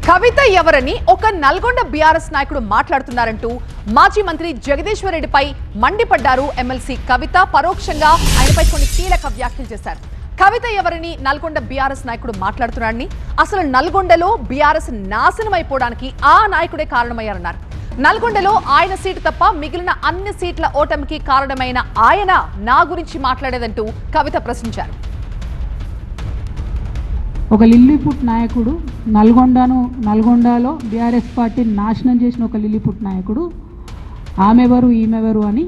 కవిత ఎవరని ఒక నల్గొండ బీఆర్ఎస్ నాయకుడు మాట్లాడుతున్నారంటూ మాజీ మంత్రి జగదీశ్వర్ రెడ్డిపై మండిపడ్డారు ఎమ్మెల్సీ కవిత. పరోక్షంగా ఆయనపై కొన్ని కీలక వ్యాఖ్యలు చేశారు. కవిత ఎవరని నల్గొండ బీఆర్ఎస్ నాయకుడు మాట్లాడుతున్నారని, అసలు నల్గొండలో బీఆర్ఎస్ నాశనం అయిపోవడానికి ఆ నాయకుడే కారణమయ్యారన్నారు. నల్గొండలో ఆయన సీటు తప్ప మిగిలిన అన్ని సీట్ల ఓటమికి కారణమైన ఆయన నా గురించి మాట్లాడేదంటూ కవిత ప్రశ్నించారు. ఒక లిల్లీపుట్ నాయకుడు నల్గొండలో బీఆర్ఎస్ పార్టీని నాశనం చేసిన ఒక లిల్లీపుట్ నాయకుడు ఆమెవరు ఈమెవరు అని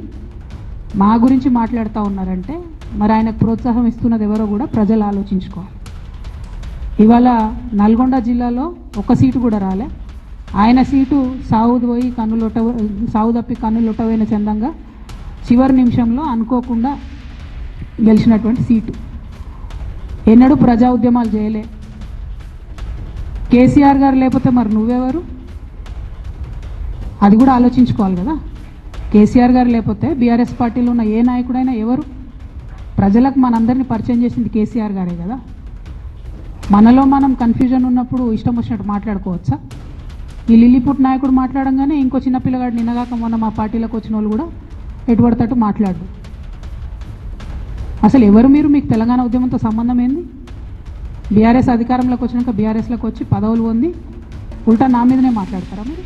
మా గురించి మాట్లాడుతూ ఉన్నారంటే మరి ఆయనకు ప్రోత్సాహం ఇస్తున్నది ఎవరో కూడా ప్రజలు ఆలోచించుకోవాలి. ఇవాళ నల్గొండ జిల్లాలో ఒక సీటు కూడా రాలే. ఆయన సీటు సాగు తప్పి కన్నులొట్టవైన చందంగా చివరి నిమిషంలో అనుకోకుండా గెలిచినటువంటి సీటు. ఎన్నడూ ప్రజా ఉద్యమాలు చేయలే. కేసీఆర్ గారు లేకపోతే మరి నువ్వెవరు? అది కూడా ఆలోచించుకోవాలి కదా. కేసీఆర్ గారు లేకపోతే బీఆర్ఎస్ పార్టీలో ఉన్న ఏ నాయకుడైనా ఎవరు? ప్రజలకు మనందరినీ పరిచయం చేసింది కేసీఆర్ గారే కదా. మనలో మనం కన్ఫ్యూజన్ ఉన్నప్పుడు ఇష్టం వచ్చినట్టు మాట్లాడుకోవచ్చా? ఈ లిల్లీపుట్ నాయకుడు మాట్లాడంగానే ఇంకో చిన్నపిల్లగాడు నిన్నగాక మొన్న మా పార్టీలోకి వచ్చిన వాళ్ళు కూడా ఎటుపడతట్టు మాట్లాడు. అసలు ఎవరు మీరు? మీకు తెలంగాణ ఉద్యమంతో సంబంధం ఏంది? బీఆర్ఎస్ అధికారంలోకి వచ్చినాక బీఆర్ఎస్లోకి వచ్చి పదవులు పొంది ఉల్టా నా మీదనే మాట్లాడతారా మీరు?